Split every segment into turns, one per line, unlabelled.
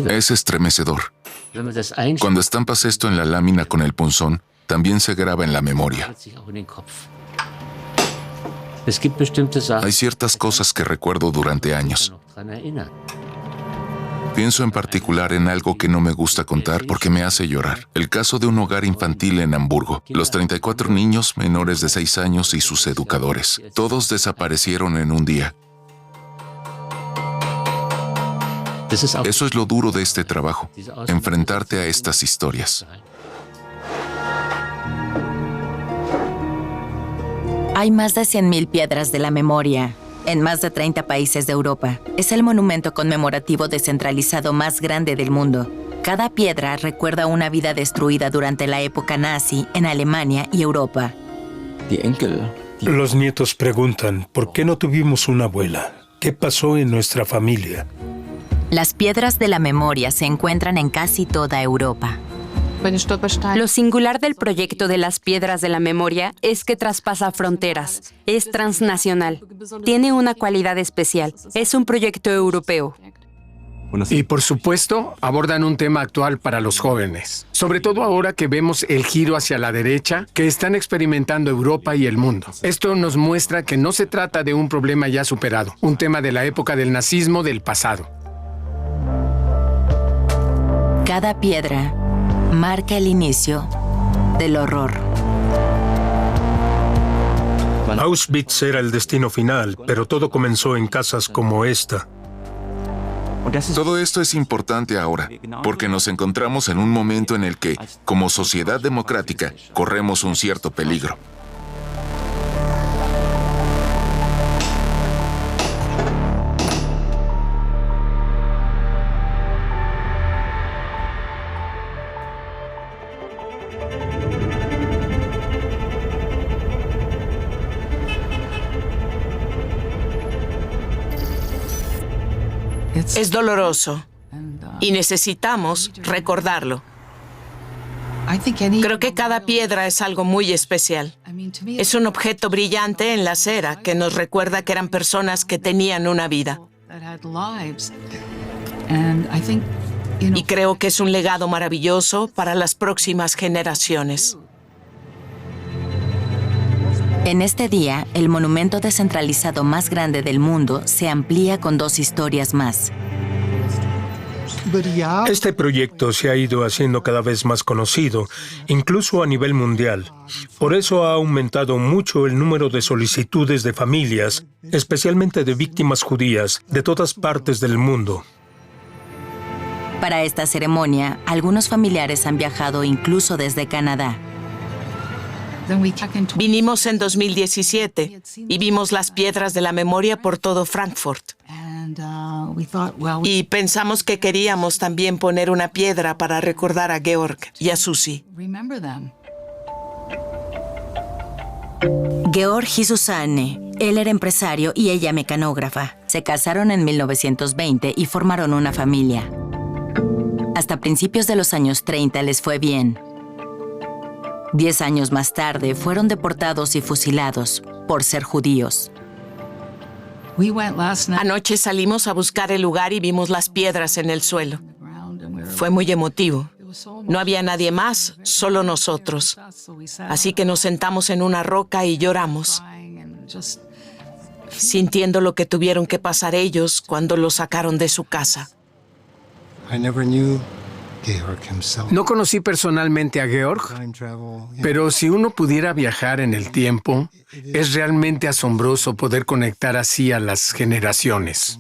Es estremecedor. Cuando estampas esto en la lámina con el punzón, también se graba en la memoria. Hay ciertas cosas que recuerdo durante años. Pienso en particular en algo que no me gusta contar porque me hace llorar. El caso de un hogar infantil en Hamburgo. Los 34 niños menores de 6 años y sus educadores. Todos desaparecieron en un día. Eso es lo duro de este trabajo, enfrentarte a estas historias.
Hay más de 100.000 piedras de la memoria en más de 30 países de Europa. Es el monumento conmemorativo descentralizado más grande del mundo. Cada piedra recuerda una vida destruida durante la época nazi en Alemania y Europa.
Los nietos preguntan, ¿por qué no tuvimos una abuela? ¿Qué pasó en nuestra familia?
Las piedras de la memoria se encuentran en casi toda Europa.
Lo singular del proyecto de las piedras de la memoria es que traspasa fronteras, es transnacional, tiene una cualidad especial, es un proyecto europeo.
Y por supuesto, abordan un tema actual para los jóvenes, sobre todo ahora que vemos el giro hacia la derecha que están experimentando Europa y el mundo. Esto nos muestra que no se trata de un problema ya superado, un tema de la época del nazismo del pasado.
Cada piedra marca el inicio del horror.
Auschwitz era el destino final, pero todo comenzó en casas como esta.
Todo esto es importante ahora, porque nos encontramos en un momento en el que, como sociedad democrática, corremos un cierto peligro.
Es doloroso y necesitamos recordarlo. Creo que cada piedra es algo muy especial. Es un objeto brillante en la acera que nos recuerda que eran personas que tenían una vida. Y creo que es un legado maravilloso para las próximas generaciones.
En este día, el monumento descentralizado más grande del mundo se amplía con 2 historias más.
Este proyecto se ha ido haciendo cada vez más conocido, incluso a nivel mundial. Por eso ha aumentado mucho el número de solicitudes de familias, especialmente de víctimas judías, de todas partes del mundo.
Para esta ceremonia, algunos familiares han viajado incluso desde Canadá.
Vinimos en 2017 y vimos las piedras de la memoria por todo Frankfurt. Y pensamos que queríamos también poner una piedra para recordar a Georg y a Susi.
Georg y Susanne, él era empresario y ella mecanógrafa. Se casaron en 1920 y formaron una familia. Hasta principios de los años 30 les fue bien. 10 años más tarde fueron deportados y fusilados por ser judíos.
Anoche salimos a buscar el lugar y vimos las piedras en el suelo. Fue muy emotivo. No había nadie más, solo nosotros. Así que nos sentamos en una roca y lloramos, sintiendo lo que tuvieron que pasar ellos cuando los sacaron de su casa.
No conocí personalmente a Georg, pero si uno pudiera viajar en el tiempo, es realmente asombroso poder conectar así a las generaciones.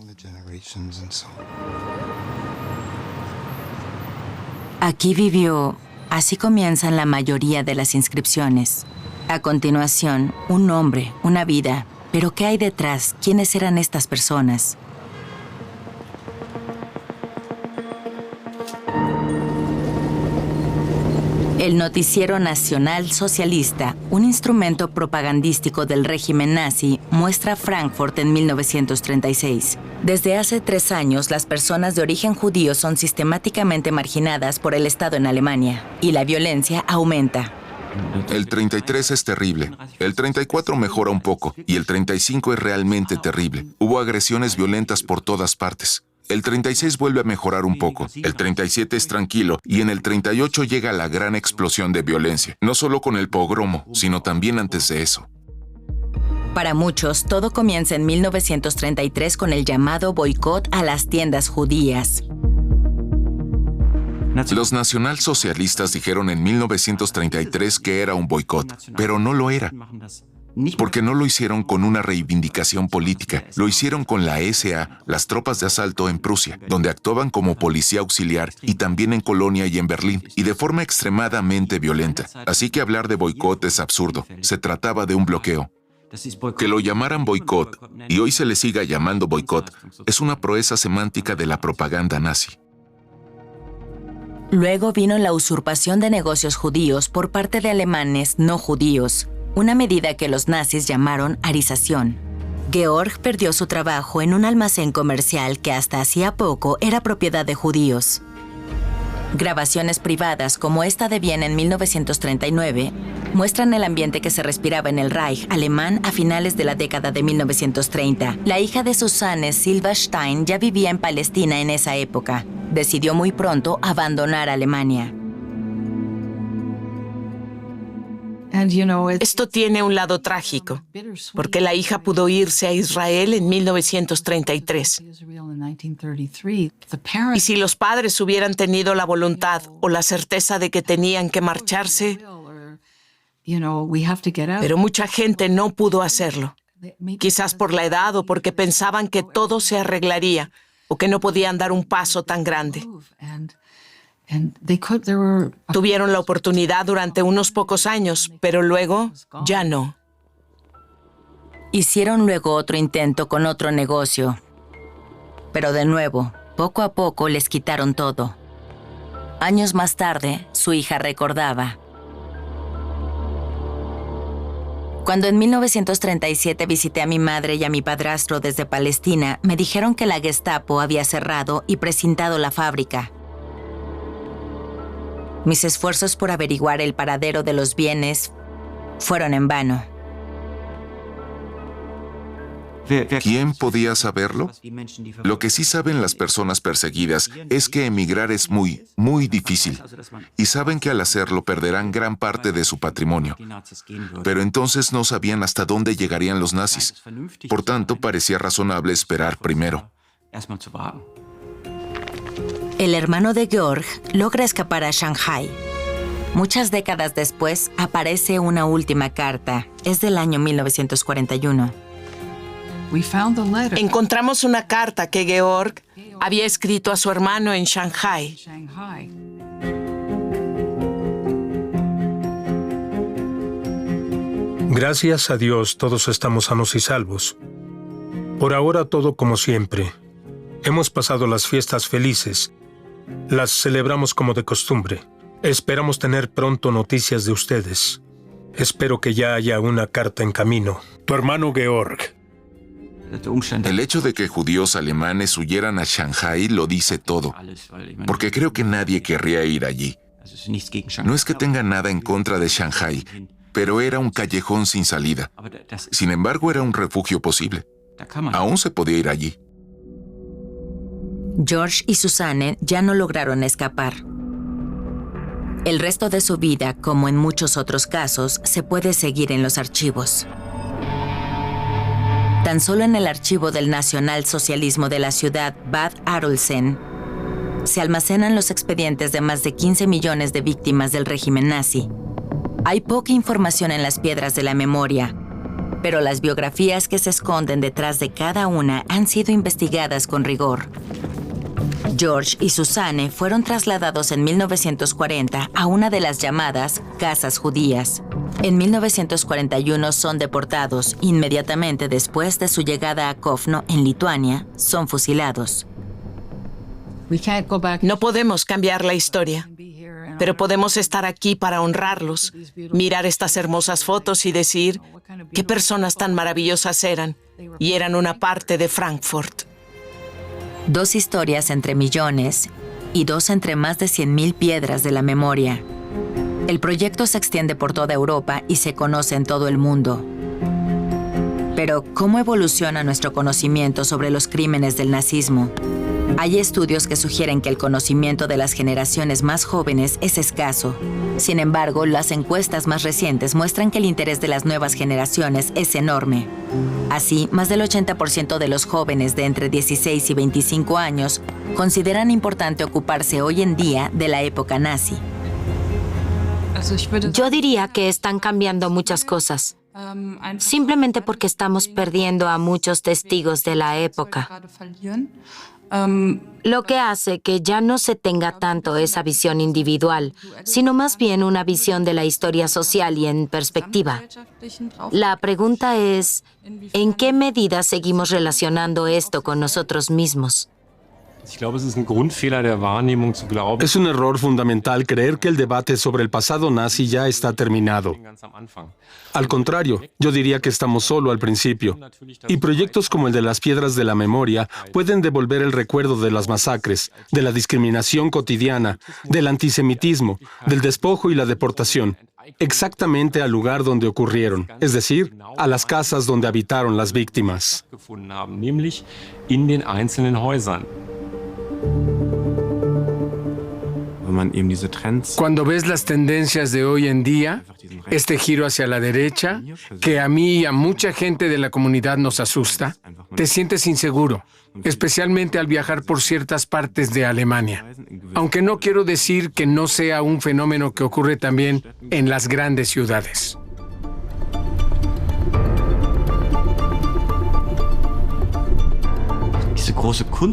Aquí vivió. Así comienzan la mayoría de las inscripciones. A continuación, un nombre, una vida. ¿Pero qué hay detrás? ¿Quiénes eran estas personas? El Noticiero Nacional Socialista, un instrumento propagandístico del régimen nazi, muestra Frankfurt en 1936. Desde hace 3 años, las personas de origen judío son sistemáticamente marginadas por el Estado en Alemania, y la violencia aumenta.
El 33 es terrible, el 34 mejora un poco, y el 35 es realmente terrible. Hubo agresiones violentas por todas partes. El 36 vuelve a mejorar un poco, el 37 es tranquilo y en el 38 llega la gran explosión de violencia, no solo con el pogromo, sino también antes de eso.
Para muchos, todo comienza en 1933 con el llamado boicot a las tiendas judías.
Los nacionalsocialistas dijeron en 1933 que era un boicot, pero no lo era. Porque no lo hicieron con una reivindicación política, lo hicieron con la SA, las tropas de asalto en Prusia, donde actuaban como policía auxiliar y también en Colonia y en Berlín, y de forma extremadamente violenta. Así que hablar de boicot es absurdo, se trataba de un bloqueo. Que lo llamaran boicot, y hoy se le siga llamando boicot, es una proeza semántica de la propaganda nazi.
Luego vino la usurpación de negocios judíos por parte de alemanes no judíos, una medida que los nazis llamaron arización. Georg perdió su trabajo en un almacén comercial que hasta hacía poco era propiedad de judíos. Grabaciones privadas como esta de Viena en 1939 muestran el ambiente que se respiraba en el Reich alemán a finales de la década de 1930. La hija de Susanne Silberstein ya vivía en Palestina en esa época. Decidió muy pronto abandonar Alemania.
Esto tiene un lado trágico, porque la hija pudo irse a Israel en 1933. Y si los padres hubieran tenido la voluntad o la certeza de que tenían que marcharse, pero mucha gente no pudo hacerlo. Quizás por la edad o porque pensaban que todo se arreglaría o que no podían dar un paso tan grande. Tuvieron la oportunidad durante unos pocos años, pero luego ya no.
Hicieron luego otro intento con otro negocio. Pero de nuevo, poco a poco les quitaron todo. Años más tarde, su hija recordaba. Cuando en 1937 visité a mi madre y a mi padrastro desde Palestina, me dijeron que la Gestapo había cerrado y precintado la fábrica. Mis esfuerzos por averiguar el paradero de los bienes fueron en vano.
¿Quién podía saberlo? Lo que sí saben las personas perseguidas es que emigrar es muy, muy difícil. Y saben que al hacerlo perderán gran parte de su patrimonio. Pero entonces no sabían hasta dónde llegarían los nazis. Por tanto, parecía razonable esperar primero.
El hermano de Georg logra escapar a Shanghái. Muchas décadas después aparece una última carta. Es del año 1941.
Encontramos una carta que Georg había escrito a su hermano en Shanghái.
Gracias a Dios todos estamos sanos y salvos. Por ahora todo como siempre. Hemos pasado las fiestas felices. Las celebramos como de costumbre. Esperamos tener pronto noticias de ustedes. Espero que ya haya una carta en camino. Tu hermano Georg.
El hecho de que judíos alemanes huyeran a Shanghái lo dice todo, porque creo que nadie querría ir allí. No es que tenga nada en contra de Shanghái, pero era un callejón sin salida. Sin embargo, era un refugio posible. Aún se podía ir allí.
George y Susanne ya no lograron escapar. El resto de su vida, como en muchos otros casos, se puede seguir en los archivos. Tan solo en el archivo del nacionalsocialismo de la ciudad Bad Arolsen se almacenan los expedientes de más de 15 millones de víctimas del régimen nazi. Hay poca información en las piedras de la memoria, pero las biografías que se esconden detrás de cada una han sido investigadas con rigor. George y Susanne fueron trasladados en 1940 a una de las llamadas casas judías. En 1941 son deportados. Inmediatamente después de su llegada a Kovno, en Lituania, son fusilados.
No podemos cambiar la historia, pero podemos estar aquí para honrarlos, mirar estas hermosas fotos y decir qué personas tan maravillosas eran, y eran una parte de Frankfurt.
2 historias entre millones y 2 entre más de 100,000 piedras de la memoria. El proyecto se extiende por toda Europa y se conoce en todo el mundo. Pero, ¿cómo evoluciona nuestro conocimiento sobre los crímenes del nazismo? Hay estudios que sugieren que el conocimiento de las generaciones más jóvenes es escaso. Sin embargo, las encuestas más recientes muestran que el interés de las nuevas generaciones es enorme. Así, más del 80% de los jóvenes de entre 16 y 25 años consideran importante ocuparse hoy en día de la época nazi.
Yo diría que están cambiando muchas cosas, simplemente porque estamos perdiendo a muchos testigos de la época. Lo que hace que ya no se tenga tanto esa visión individual, sino más bien una visión de la historia social y en perspectiva. La pregunta es, ¿en qué medida seguimos relacionando esto con nosotros mismos?
Es un error fundamental creer que el debate sobre el pasado nazi ya está terminado. Al contrario, yo diría que estamos solo al principio. Y proyectos como el de las Piedras de la Memoria pueden devolver el recuerdo de las masacres, de la discriminación cotidiana, del antisemitismo, del despojo y la deportación, exactamente al lugar donde ocurrieron, es decir, a las casas donde habitaron las víctimas.
Cuando ves las tendencias de hoy en día, este giro hacia la derecha, que a mí y a mucha gente de la comunidad nos asusta, te sientes inseguro, especialmente al viajar por ciertas partes de Alemania. Aunque no quiero decir que no sea un fenómeno que ocurre también en las grandes ciudades.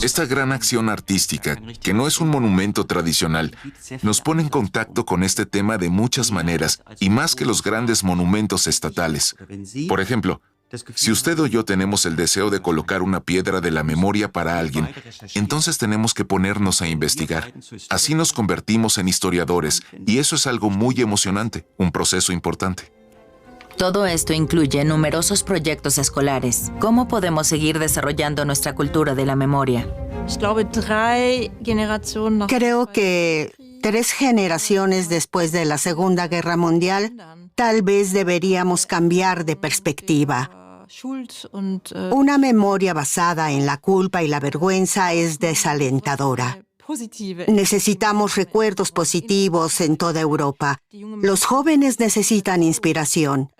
Esta gran acción artística, que no es un monumento tradicional, nos pone en contacto con este tema de muchas maneras y más que los grandes monumentos estatales. Por ejemplo, si usted o yo tenemos el deseo de colocar una piedra de la memoria para alguien, entonces tenemos que ponernos a investigar. Así nos convertimos en historiadores y eso es algo muy emocionante, un proceso importante.
Todo esto incluye numerosos proyectos escolares. ¿Cómo podemos seguir desarrollando nuestra cultura de la memoria?
Creo que 3 generaciones después de la Segunda Guerra Mundial, tal vez deberíamos cambiar de perspectiva. Una memoria basada en la culpa y la vergüenza es desalentadora. Necesitamos recuerdos positivos en toda Europa. Los jóvenes necesitan inspiración.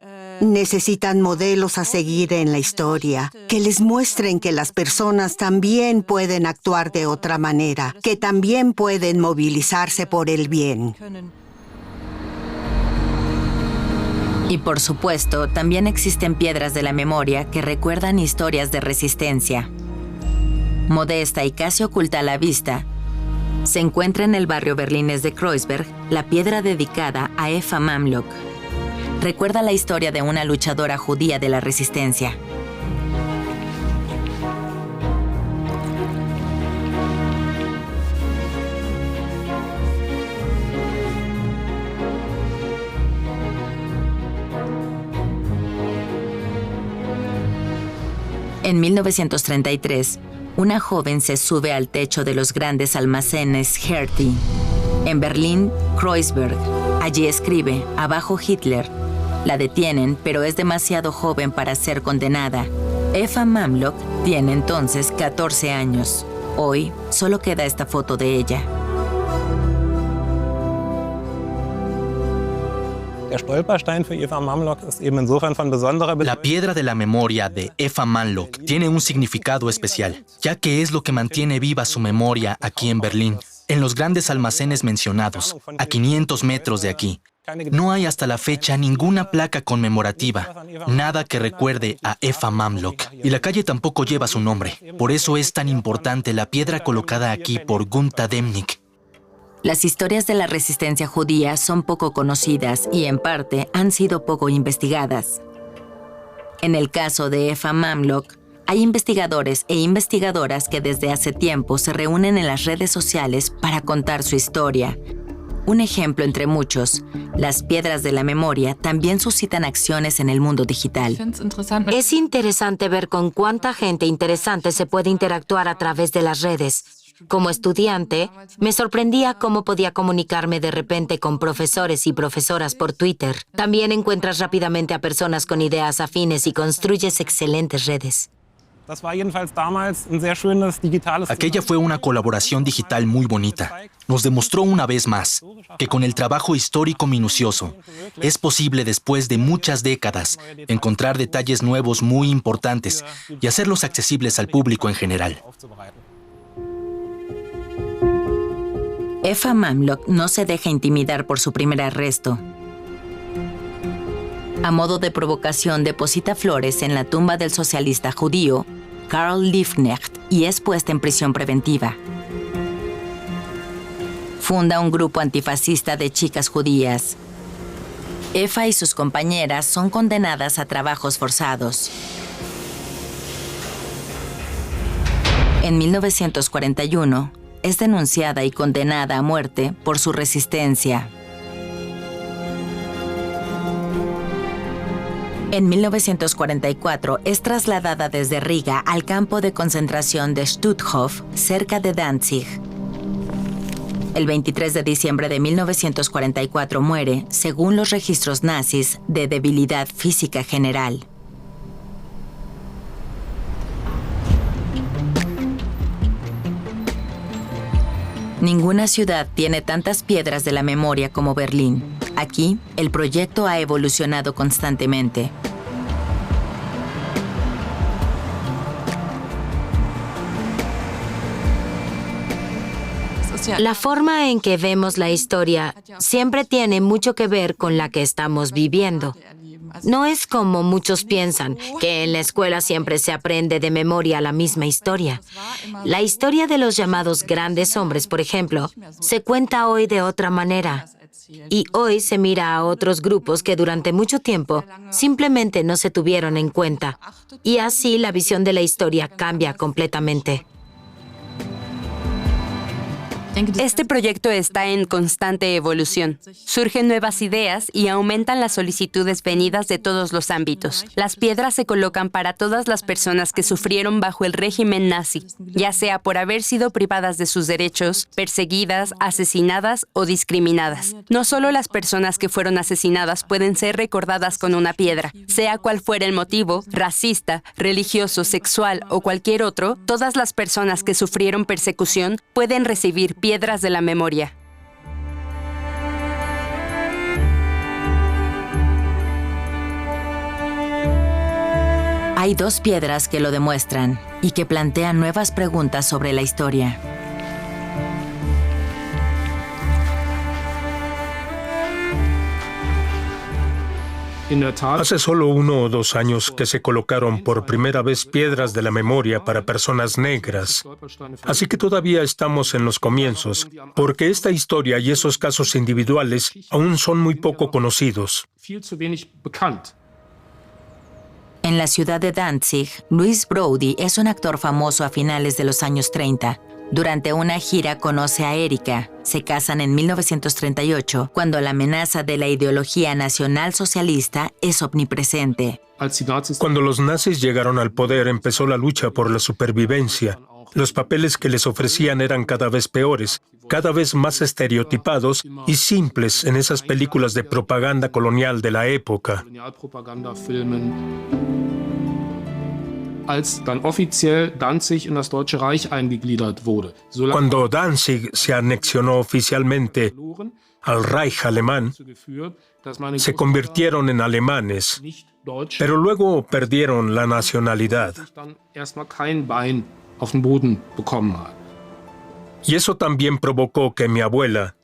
Necesitan modelos a seguir en la historia, que les muestren que las personas también pueden actuar de otra manera, que también pueden movilizarse por el bien.
Y por supuesto, también existen piedras de la memoria que recuerdan historias de resistencia. Modesta y casi oculta a la vista, se encuentra en el barrio berlinés de Kreuzberg la piedra dedicada a Eva Mamlock. Recuerda la historia de una luchadora judía de la resistencia. En 1933, una joven se sube al techo de los grandes almacenes Hertie, en Berlín, Kreuzberg. Allí escribe, abajo Hitler. La detienen, pero es demasiado joven para ser condenada. Eva Mamlock tiene entonces 14 años. Hoy solo queda esta foto de ella.
La piedra de la memoria de Eva Mamlock tiene un significado especial, ya que es lo que mantiene viva su memoria aquí en Berlín, en los grandes almacenes mencionados, a 500 metros de aquí. No hay hasta la fecha ninguna placa conmemorativa, nada que recuerde a Eva Mamlock. Y la calle tampoco lleva su nombre. Por eso es tan importante la piedra colocada aquí por Gunta Demnig.
Las historias de la resistencia judía son poco conocidas y, en parte, han sido poco investigadas. En el caso de Eva Mamlock, hay investigadores e investigadoras que desde hace tiempo se reúnen en las redes sociales para contar su historia. Un ejemplo entre muchos, las piedras de la memoria también suscitan acciones en el mundo digital.
Es interesante ver con cuánta gente interesante se puede interactuar a través de las redes. Como estudiante, me sorprendía cómo podía comunicarme de repente con profesores y profesoras por Twitter. También encuentras rápidamente a personas con ideas afines y construyes excelentes redes.
Aquella fue una colaboración digital muy bonita. Nos demostró una vez más que con el trabajo histórico minucioso es posible, después de muchas décadas, encontrar detalles nuevos muy importantes y hacerlos accesibles al público en general.
Effa Mamlok no se deja intimidar por su primer arresto. A modo de provocación, deposita flores en la tumba del socialista judío Karl Liebknecht y es puesta en prisión preventiva. Funda un grupo antifascista de chicas judías. Effa y sus compañeras son condenadas a trabajos forzados. En 1941, es denunciada y condenada a muerte por su resistencia. En 1944 es trasladada desde Riga al campo de concentración de Stutthof, cerca de Danzig. El 23 de diciembre de 1944 muere, según los registros nazis, de debilidad física general. Ninguna ciudad tiene tantas piedras de la memoria como Berlín. Aquí, el proyecto ha evolucionado constantemente.
La forma en que vemos la historia siempre tiene mucho que ver con la que estamos viviendo. No es como muchos piensan, que en la escuela siempre se aprende de memoria la misma historia. La historia de los llamados grandes hombres, por ejemplo, se cuenta hoy de otra manera. Y hoy se mira a otros grupos que durante mucho tiempo simplemente no se tuvieron en cuenta. Y así la visión de la historia cambia completamente.
Este proyecto está en constante evolución. Surgen nuevas ideas y aumentan las solicitudes venidas de todos los ámbitos. Las piedras se colocan para todas las personas que sufrieron bajo el régimen nazi, ya sea por haber sido privadas de sus derechos, perseguidas, asesinadas o discriminadas. No solo las personas que fueron asesinadas pueden ser recordadas con una piedra. Sea cual fuera el motivo, racista, religioso, sexual o cualquier otro, todas las personas que sufrieron persecución pueden recibir piedras de la memoria.
Hay dos piedras que lo demuestran y que plantean nuevas preguntas sobre la historia.
Hace solo 1 o 2 años que se colocaron por primera vez piedras de la memoria para personas negras. Así que todavía estamos en los comienzos, porque esta historia y esos casos individuales aún son muy poco conocidos.
En la ciudad de Danzig, Louis Brody es un actor famoso a finales de los años 30. Durante una gira conoce a Erika. Se casan en 1938, cuando la amenaza de la ideología nacionalsocialista es omnipresente.
Cuando los nazis llegaron al poder, empezó la lucha por la supervivencia. Los papeles que les ofrecían eran cada vez peores, cada vez más estereotipados y simples en esas películas de propaganda colonial de la época. Cuando Danzig se anexionó oficialmente al Reich alemán, se convirtieron en alemanes, pero luego perdieron la nacionalidad. Y eso también provocó que mi abuela,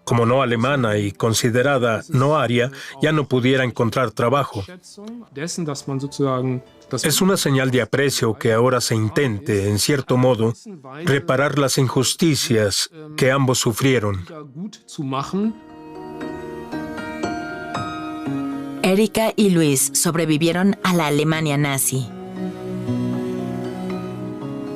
como no alemana y considerada no aria, ya no pudiera encontrar trabajo. Es una señal de aprecio que ahora se intente, en cierto modo, reparar las injusticias que ambos sufrieron.
Erika y Luis sobrevivieron a la Alemania nazi.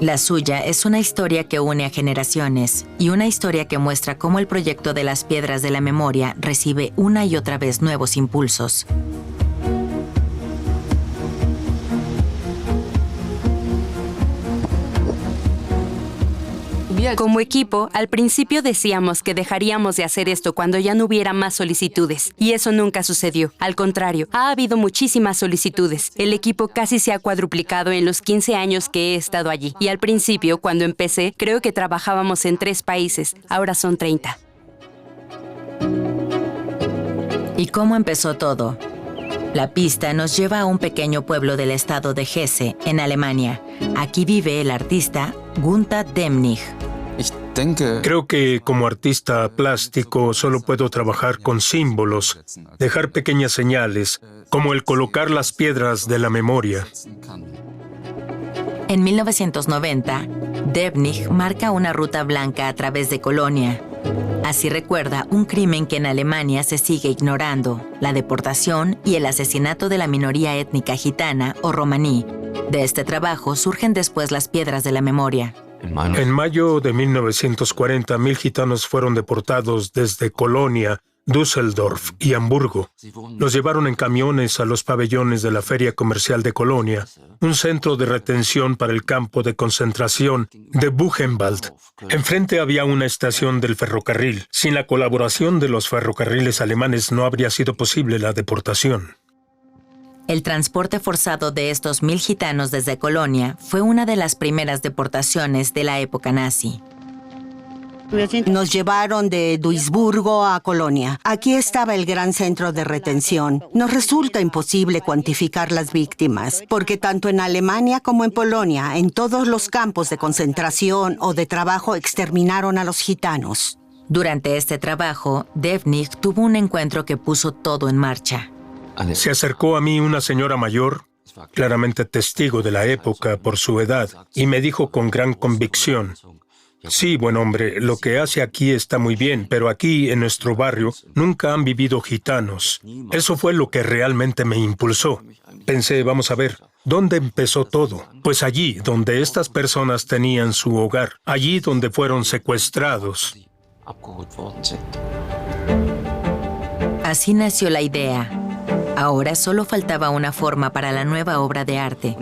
La suya es una historia que une a generaciones y una historia que muestra cómo el proyecto de las piedras de la memoria recibe una y otra vez nuevos impulsos.
Como equipo, al principio decíamos que dejaríamos de hacer esto cuando ya no hubiera más solicitudes, y eso nunca sucedió. Al contrario, ha habido muchísimas solicitudes. El equipo casi se ha cuadruplicado en los 15 años que he estado allí. Y al principio, cuando empecé, creo que trabajábamos en 3 países. Ahora son 30.
¿Y cómo empezó todo? La pista nos lleva a un pequeño pueblo del estado de Hesse, en Alemania. Aquí vive el artista Gunther Demnig.
Creo que como artista plástico solo puedo trabajar con símbolos, dejar pequeñas señales, como el colocar las piedras de la memoria.
En 1990, Demnig marca una ruta blanca a través de Colonia. Así recuerda un crimen que en Alemania se sigue ignorando, la deportación y el asesinato de la minoría étnica gitana o romaní. De este trabajo surgen después las piedras de la memoria.
En mayo de 1940, 1,000 gitanos fueron deportados desde Colonia, Düsseldorf y Hamburgo. Los llevaron en camiones a los pabellones de la Feria Comercial de Colonia, un centro de retención para el campo de concentración de Buchenwald. Enfrente había una estación del ferrocarril. Sin la colaboración de los ferrocarriles alemanes no habría sido posible la deportación.
El transporte forzado de estos 1,000 gitanos desde Colonia fue una de las primeras deportaciones de la época nazi.
Nos llevaron de Duisburgo a Colonia. Aquí estaba el gran centro de retención. Nos resulta imposible cuantificar las víctimas, porque tanto en Alemania como en Polonia, en todos los campos de concentración o de trabajo exterminaron a los gitanos.
Durante este trabajo, Demnig tuvo un encuentro que puso todo en marcha.
Se acercó a mí una señora mayor, claramente testigo de la época por su edad, y me dijo con gran convicción: sí, buen hombre, lo que hace aquí está muy bien, pero aquí, en nuestro barrio, nunca han vivido gitanos. Eso fue lo que realmente me impulsó. Pensé, vamos a ver, ¿dónde empezó todo? Pues allí, donde estas personas tenían su hogar, allí donde fueron secuestrados.
Así nació la idea. Ahora solo faltaba una forma para la nueva obra de arte.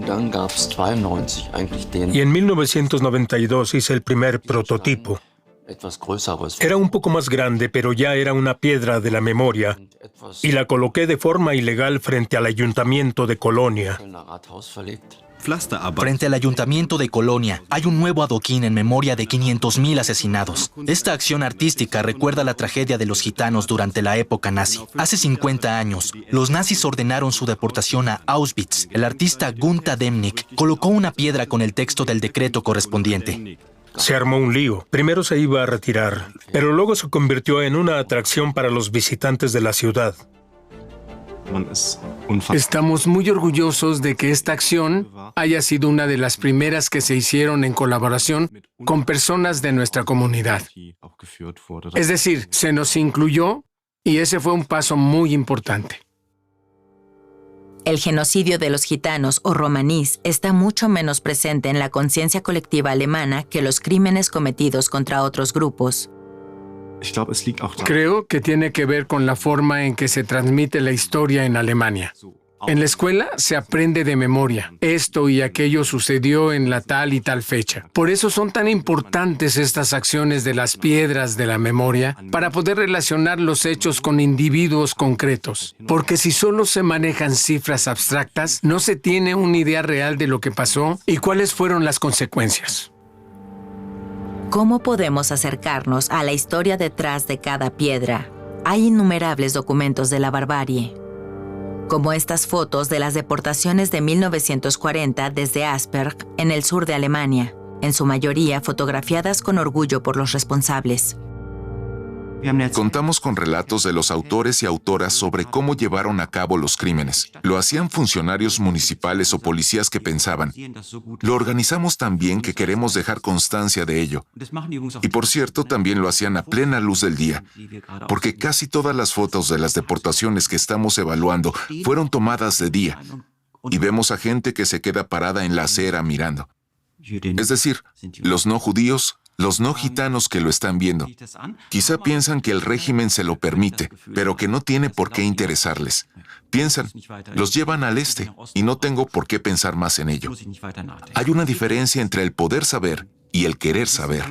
Y en 1992 hice el primer prototipo. Era un poco más grande, pero ya era una piedra de la memoria, y la coloqué de forma ilegal frente al ayuntamiento de Colonia.
Frente al ayuntamiento de Colonia hay un nuevo adoquín en memoria de 500.000 asesinados. Esta acción artística recuerda la tragedia de los gitanos durante la época nazi. Hace 50 años, los nazis ordenaron su deportación a Auschwitz. El artista Gunther Demnig colocó una piedra con el texto del decreto correspondiente.
Se armó un lío. Primero se iba a retirar, pero luego se convirtió en una atracción para los visitantes de la ciudad.
Estamos muy orgullosos de que esta acción haya sido una de las primeras que se hicieron en colaboración con personas de nuestra comunidad. Es decir, se nos incluyó y ese fue un paso muy importante.
El genocidio de los gitanos o romanís está mucho menos presente en la conciencia colectiva alemana que los crímenes cometidos contra otros grupos.
Creo que tiene que ver con la forma en que se transmite la historia en Alemania. En la escuela se aprende de memoria. Esto y aquello sucedió en la tal y tal fecha. Por eso son tan importantes estas acciones de las piedras de la memoria para poder relacionar los hechos con individuos concretos. Porque si solo se manejan cifras abstractas, no se tiene una idea real de lo que pasó y cuáles fueron las consecuencias.
¿Cómo podemos acercarnos a la historia detrás de cada piedra? Hay innumerables documentos de la barbarie, como estas fotos de las deportaciones de 1940 desde Asperg, en el sur de Alemania, en su mayoría fotografiadas con orgullo por los responsables.
Contamos con relatos de los autores y autoras sobre cómo llevaron a cabo los crímenes. Lo hacían funcionarios municipales o policías que pensaban. Lo organizamos tan bien que queremos dejar constancia de ello. Y por cierto, también lo hacían a plena luz del día, porque casi todas las fotos de las deportaciones que estamos evaluando fueron tomadas de día. Y vemos a gente que se queda parada en la acera mirando. Es decir, los no judíos, los no gitanos que lo están viendo. Quizá piensan que el régimen se lo permite, pero que no tiene por qué interesarles. Piensan, los llevan al este y no tengo por qué pensar más en ello. Hay una diferencia entre el poder saber y el querer saber.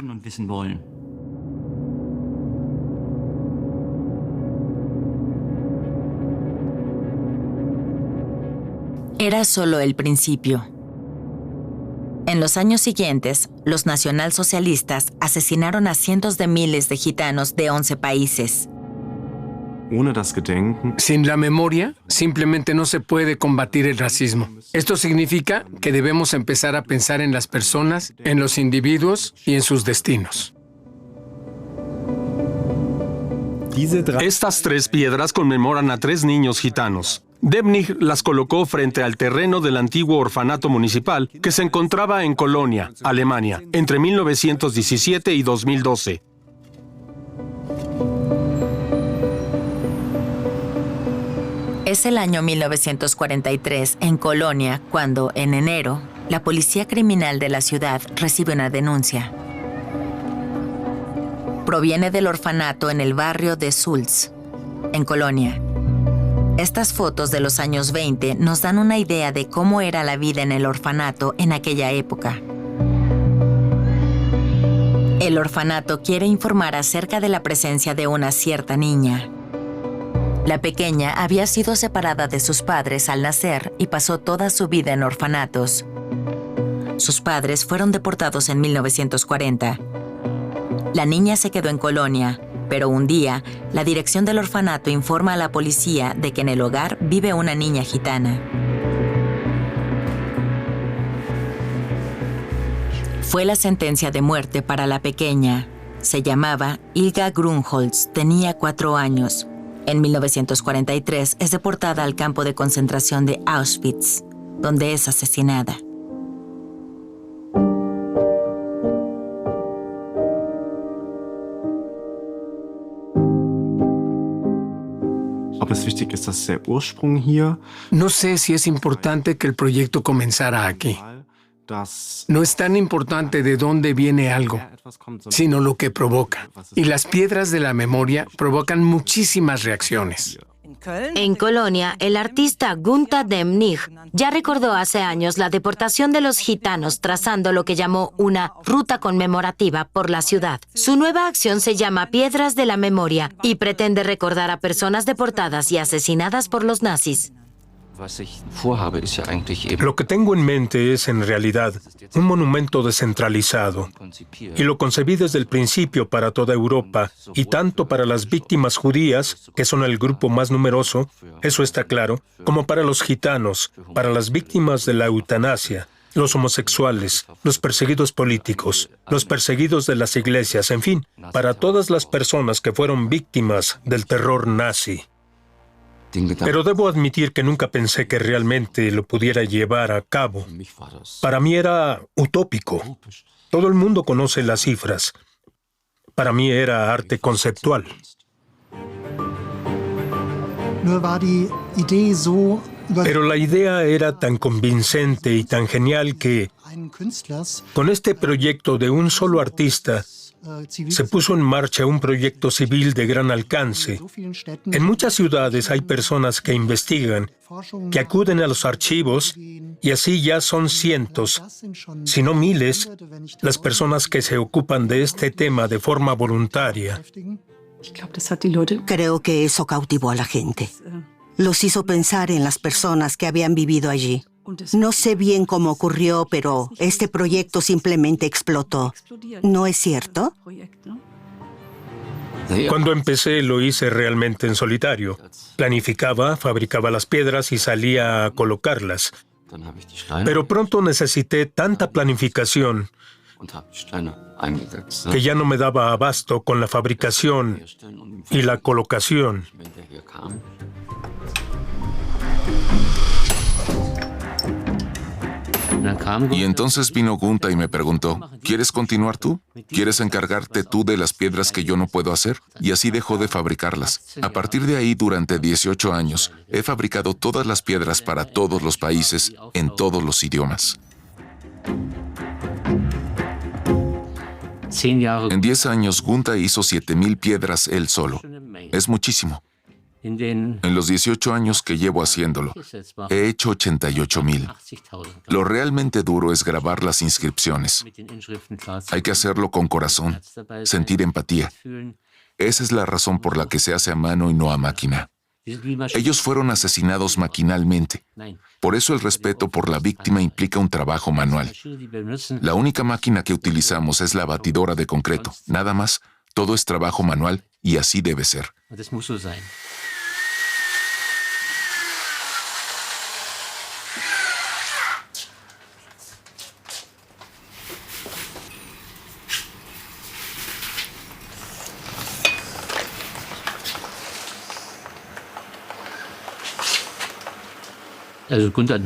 Era solo el principio. En los años siguientes, los nacionalsocialistas asesinaron a cientos de miles de gitanos de 11 países.
Sin la memoria, simplemente no se puede combatir el racismo. Esto significa que debemos empezar a pensar en las personas, en los individuos y en sus destinos.
Estas 3 piedras conmemoran a 3 niños gitanos. Debnich las colocó frente al terreno del antiguo orfanato municipal que se encontraba en Colonia, Alemania, entre 1917 y 2012.
Es el año 1943 en Colonia cuando, en enero, la policía criminal de la ciudad recibe una denuncia. Proviene del orfanato en el barrio de Sulz, en Colonia. Estas fotos de los años 20 nos dan una idea de cómo era la vida en el orfanato en aquella época. El orfanato quiere informar acerca de la presencia de una cierta niña. La pequeña había sido separada de sus padres al nacer y pasó toda su vida en orfanatos. Sus padres fueron deportados en 1940. La niña se quedó en Colonia, pero un día, la dirección del orfanato informa a la policía de que en el hogar vive una niña gitana. Fue la sentencia de muerte para la pequeña. Se llamaba Ilga Grunholz, tenía 4 años. En 1943 es deportada al campo de concentración de Auschwitz, donde es asesinada.
No sé si es importante que el proyecto comenzara aquí. No es tan importante de dónde viene algo, sino lo que provoca. Y las piedras de la memoria provocan muchísimas reacciones.
En Colonia, el artista Gunther Debnich ya recordó hace años la deportación de los gitanos, trazando lo que llamó una ruta conmemorativa por la ciudad. Su nueva acción se llama Piedras de la Memoria y pretende recordar a personas deportadas y asesinadas por los nazis.
Lo que tengo en mente es, en realidad, un monumento descentralizado. Y lo concebí desde el principio para toda Europa, y tanto para las víctimas judías, que son el grupo más numeroso, eso está claro, como para los gitanos, para las víctimas de la eutanasia, los homosexuales, los perseguidos políticos, los perseguidos de las iglesias, en fin, para todas las personas que fueron víctimas del terror nazi. Pero debo admitir que nunca pensé que realmente lo pudiera llevar a cabo. Para mí era utópico. Todo el mundo conoce las cifras. Para mí era arte conceptual. Pero la idea era tan convincente y tan genial que, con este proyecto de un solo artista, se puso en marcha un proyecto civil de gran alcance. En muchas ciudades hay personas que investigan, que acuden a los archivos, y así ya son cientos, si no miles, las personas que se ocupan de este tema de forma voluntaria.
Creo que eso cautivó a la gente. Los hizo pensar en las personas que habían vivido allí. No sé bien cómo ocurrió, pero este proyecto simplemente explotó. ¿No es cierto?
Cuando empecé lo hice realmente en solitario. Planificaba, fabricaba las piedras y salía a colocarlas. Pero pronto necesité tanta planificación que ya no me daba abasto con la fabricación y la colocación.
Y entonces vino Gunther y me preguntó, ¿quieres continuar tú? ¿Quieres encargarte tú de las piedras que yo no puedo hacer? Y así dejó de fabricarlas. A partir de ahí, durante 18 años, he fabricado todas las piedras para todos los países, en todos los idiomas. En 10 años, Gunther hizo 7,000 piedras él solo. Es muchísimo. En los 18 años que llevo haciéndolo, he hecho 88,000. Lo realmente duro es grabar las inscripciones. Hay que hacerlo con corazón, sentir empatía. Esa es la razón por la que se hace a mano y no a máquina. Ellos fueron asesinados maquinalmente. Por eso el respeto por la víctima implica un trabajo manual. La única máquina que utilizamos es la batidora de concreto. Nada más, todo es trabajo manual y así debe ser.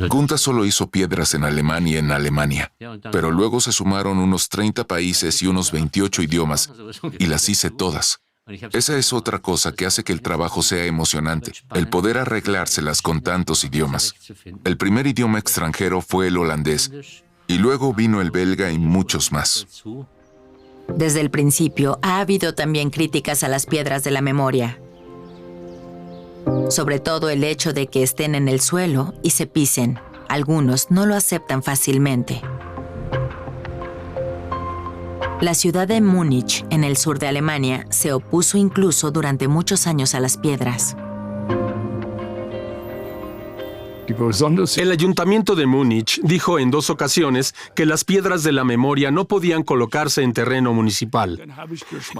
Gunta solo hizo piedras en Alemania, pero luego se sumaron unos 30 países y unos 28 idiomas, y las hice todas. Esa es otra cosa que hace que el trabajo sea emocionante, el poder arreglárselas con tantos idiomas. El primer idioma extranjero fue el holandés, y luego vino el belga y muchos más.
Desde el principio ha habido también críticas a las piedras de la memoria. Sobre todo el hecho de que estén en el suelo y se pisen. Algunos no lo aceptan fácilmente. La ciudad de Múnich, en el sur de Alemania, se opuso incluso durante muchos años a las piedras.
El ayuntamiento de Múnich dijo en 2 ocasiones que las piedras de la memoria no podían colocarse en terreno municipal.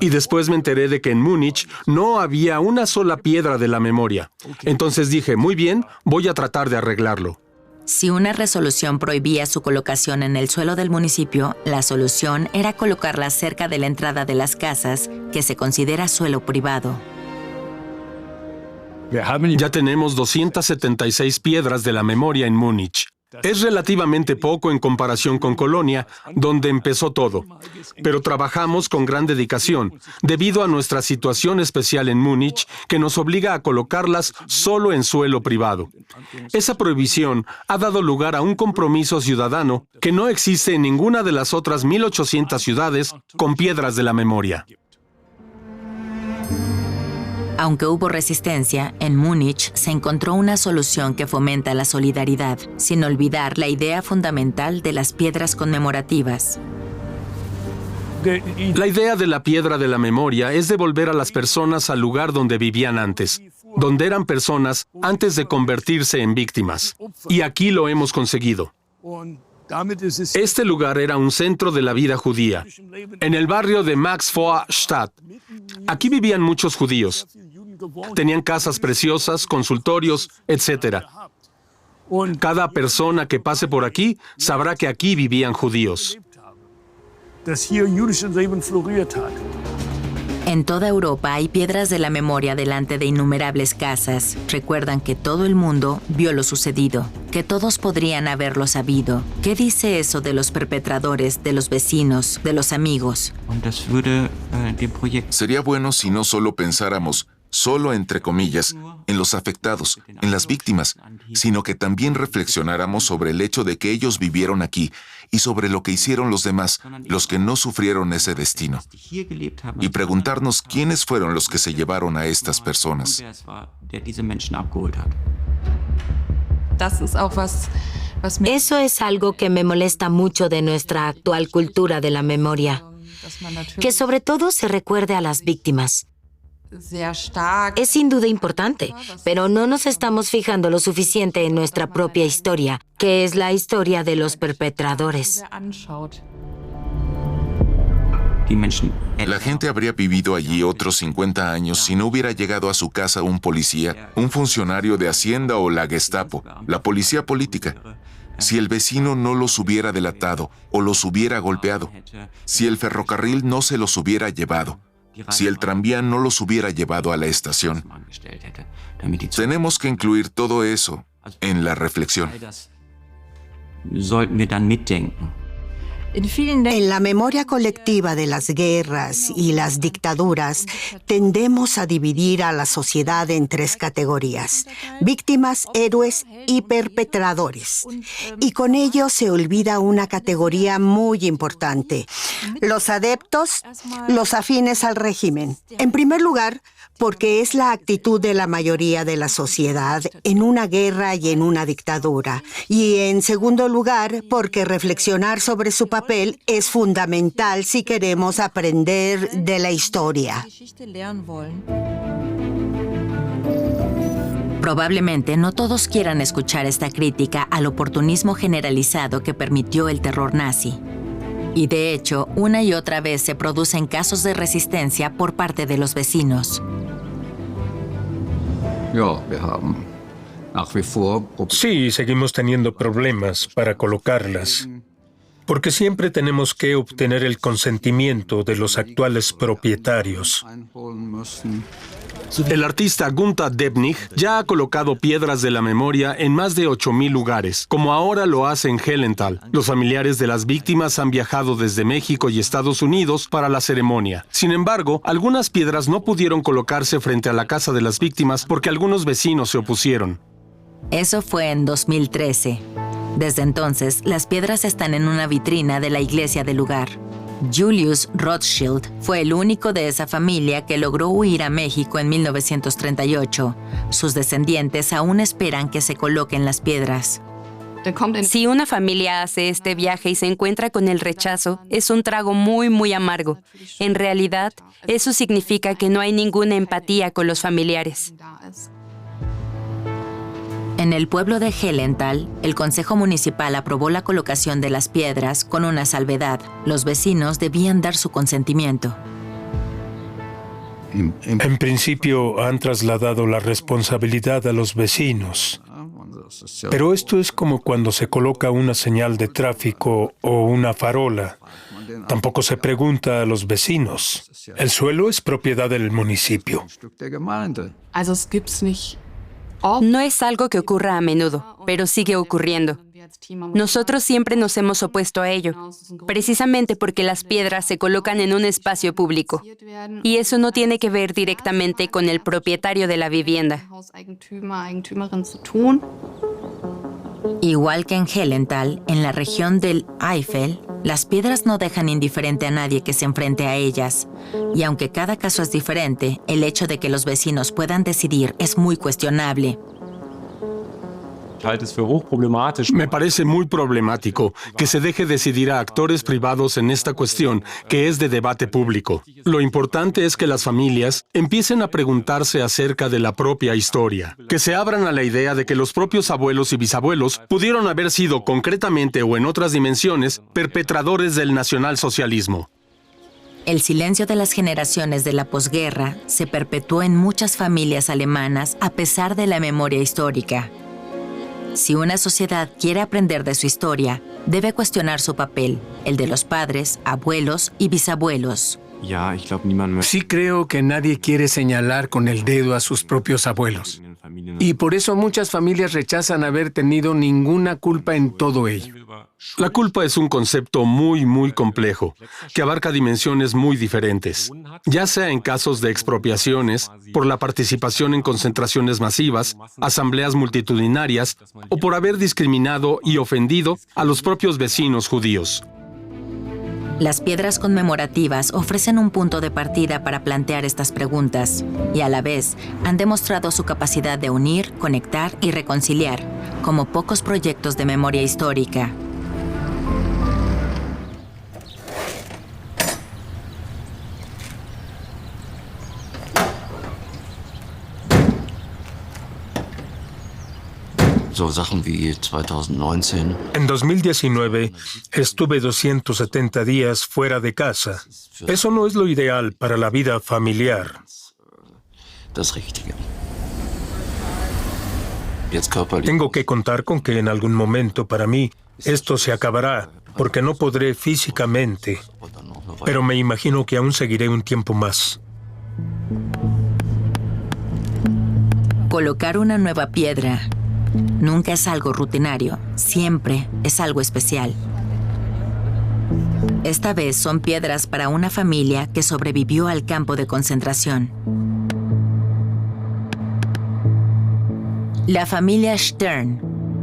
Y después me enteré de que en Múnich no había una sola piedra de la memoria. Entonces dije, muy bien, voy a tratar de arreglarlo.
Si una resolución prohibía su colocación en el suelo del municipio, la solución era colocarlas cerca de la entrada de las casas, que se considera suelo privado.
Ya tenemos 276 piedras de la memoria en Múnich. Es relativamente poco en comparación con Colonia, donde empezó todo. Pero trabajamos con gran dedicación, debido a nuestra situación especial en Múnich, que nos obliga a colocarlas solo en suelo privado. Esa prohibición ha dado lugar a un compromiso ciudadano que no existe en ninguna de las otras 1,800 ciudades con piedras de la memoria.
Aunque hubo resistencia, en Múnich se encontró una solución que fomenta la solidaridad, sin olvidar la idea fundamental de las piedras conmemorativas.
La idea de la piedra de la memoria es devolver a las personas al lugar donde vivían antes, donde eran personas antes de convertirse en víctimas. Y aquí lo hemos conseguido. Este lugar era un centro de la vida judía, en el barrio de Maxvorstadt. Aquí vivían muchos judíos. Tenían casas preciosas, consultorios, etc. Cada persona que pase por aquí sabrá que aquí vivían judíos.
En toda Europa hay piedras de la memoria delante de innumerables casas. Recuerdan que todo el mundo vio lo sucedido, que todos podrían haberlo sabido. ¿Qué dice eso de los perpetradores, de los vecinos, de los amigos?
Sería bueno si no solo pensáramos, solo entre comillas, en los afectados, en las víctimas, sino que también reflexionáramos sobre el hecho de que ellos vivieron aquí y sobre lo que hicieron los demás, los que no sufrieron ese destino. Y preguntarnos quiénes fueron los que se llevaron a estas personas.
Eso es algo que me molesta mucho de nuestra actual cultura de la memoria, que sobre todo se recuerde a las víctimas. Es sin duda importante, pero no nos estamos fijando lo suficiente en nuestra propia historia, que es la historia de los perpetradores.
La gente habría vivido allí otros 50 años si no hubiera llegado a su casa un policía, un funcionario de Hacienda o la Gestapo, la policía política. Si el vecino no los hubiera delatado o los hubiera golpeado, si el ferrocarril no se los hubiera llevado, si el tranvía no los hubiera llevado a la estación. Tenemos que incluir todo eso en la reflexión.
En la memoria colectiva de las guerras y las dictaduras, tendemos a dividir a la sociedad en 3 categorías: víctimas, héroes y perpetradores. Y con ello se olvida una categoría muy importante: los adeptos, los afines al régimen. En primer lugar, porque es la actitud de la mayoría de la sociedad en una guerra y en una dictadura. Y en segundo lugar, porque reflexionar sobre su papel es fundamental si queremos aprender de la historia.
Probablemente no todos quieran escuchar esta crítica al oportunismo generalizado que permitió el terror nazi. Y de hecho, una y otra vez se producen casos de resistencia por parte de los vecinos.
Sí, seguimos teniendo problemas para colocarlas, porque siempre tenemos que obtener el consentimiento de los actuales propietarios.
El artista Gunther Debnich ya ha colocado piedras de la memoria en más de 8,000 lugares, como ahora lo hace en Hellenthal. Los familiares de las víctimas han viajado desde México y Estados Unidos para la ceremonia. Sin embargo, algunas piedras no pudieron colocarse frente a la casa de las víctimas porque algunos vecinos se opusieron.
Eso fue en 2013. Desde entonces, las piedras están en una vitrina de la iglesia del lugar. Julius Rothschild fue el único de esa familia que logró huir a México en 1938. Sus descendientes aún esperan que se coloquen las piedras.
Si una familia hace este viaje y se encuentra con el rechazo, es un trago muy, muy amargo. En realidad, eso significa que no hay ninguna empatía con los familiares.
En el pueblo de Hellenthal, el Consejo Municipal aprobó la colocación de las piedras con una salvedad. Los vecinos debían dar su consentimiento.
En principio han trasladado la responsabilidad a los vecinos. Pero esto es como cuando se coloca una señal de tráfico o una farola. Tampoco se pregunta a los vecinos. El suelo es propiedad del municipio.
No es algo que ocurra a menudo, pero sigue ocurriendo. Nosotros siempre nos hemos opuesto a ello, precisamente porque las piedras se colocan en un espacio público. Y eso no tiene que ver directamente con el propietario de la vivienda.
Igual que en Hellenthal, en la región del Eifel, las piedras no dejan indiferente a nadie que se enfrente a ellas. Y aunque cada caso es diferente, el hecho de que los vecinos puedan decidir es muy cuestionable.
Me parece muy problemático que se deje decidir a actores privados en esta cuestión, que es de debate público. Lo importante es que las familias empiecen a preguntarse acerca de la propia historia, que se abran a la idea de que los propios abuelos y bisabuelos pudieron haber sido concretamente o en otras dimensiones perpetradores del nacionalsocialismo.
El silencio de las generaciones de la posguerra se perpetuó en muchas familias alemanas a pesar de la memoria histórica. Si una sociedad quiere aprender de su historia, debe cuestionar su papel, el de los padres, abuelos y bisabuelos.
Sí creo que nadie quiere señalar con el dedo a sus propios abuelos. Y por eso muchas familias rechazan haber tenido ninguna culpa en todo ello.
La culpa es un concepto muy, muy complejo, que abarca dimensiones muy diferentes, ya sea en casos de expropiaciones, por la participación en concentraciones masivas, asambleas multitudinarias, o por haber discriminado y ofendido a los propios vecinos judíos.
Las piedras conmemorativas ofrecen un punto de partida para plantear estas preguntas y a la vez han demostrado su capacidad de unir, conectar y reconciliar, como pocos proyectos de memoria histórica.
En 2019 estuve 270 días fuera de casa. Eso no es lo ideal para la vida familiar. Tengo que contar con que en algún momento para mí esto se acabará, porque no podré físicamente. Pero me imagino que aún seguiré un tiempo más.
Colocar una nueva piedra nunca es algo rutinario, siempre es algo especial. Esta vez son piedras para una familia que sobrevivió al campo de concentración. La familia Stern.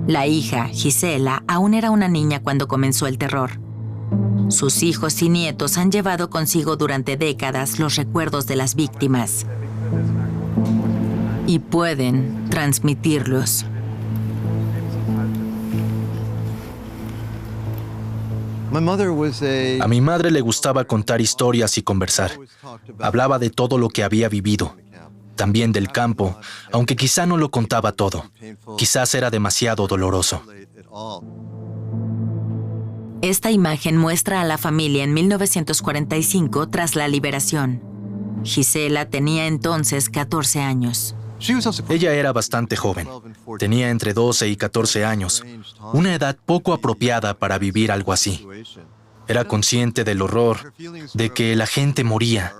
La hija, Gisela, aún era una niña cuando comenzó el terror. Sus hijos y nietos han llevado consigo durante décadas los recuerdos de las víctimas. y pueden transmitirlos.
A mi madre le gustaba contar historias y conversar. Hablaba de todo lo que había vivido, también del campo, aunque quizá no lo contaba todo. Quizás era demasiado doloroso.
Esta imagen muestra a la familia en 1945 tras la liberación. Gisela tenía entonces 14 años.
Ella era bastante joven. Tenía entre 12 y 14 años, una edad poco apropiada para vivir algo así. Era consciente del horror, de que la gente moría,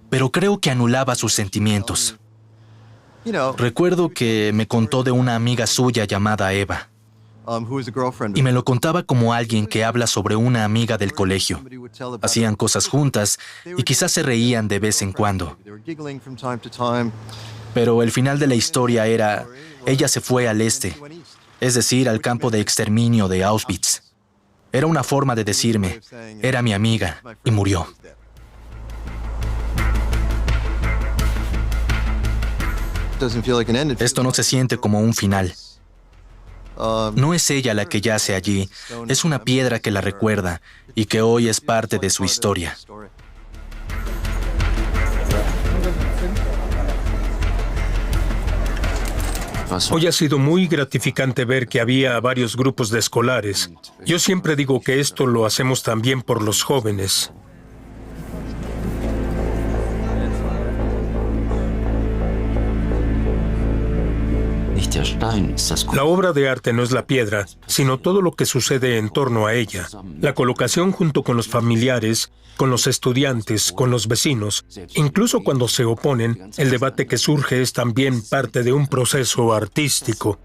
pero creo que anulaba sus sentimientos. Recuerdo que me contó de una amiga suya llamada Eva, y me lo contaba como alguien que habla sobre una amiga del colegio. Hacían cosas juntas y quizás se reían de vez en cuando. Pero el final de la historia era, ella se fue al este, es decir, al campo de exterminio de Auschwitz. Era una forma de decirme, era mi amiga y murió. Esto no se siente como un final. No es ella la que yace allí, es una piedra que la recuerda y que hoy es parte de su historia.
Hoy ha sido muy gratificante ver que había varios grupos de escolares. Yo siempre digo que esto lo hacemos también por los jóvenes. La obra de arte no es la piedra, sino todo lo que sucede en torno a ella. La colocación junto con los familiares, con los estudiantes, con los vecinos. Incluso cuando se oponen, el debate que surge es también parte de un proceso artístico.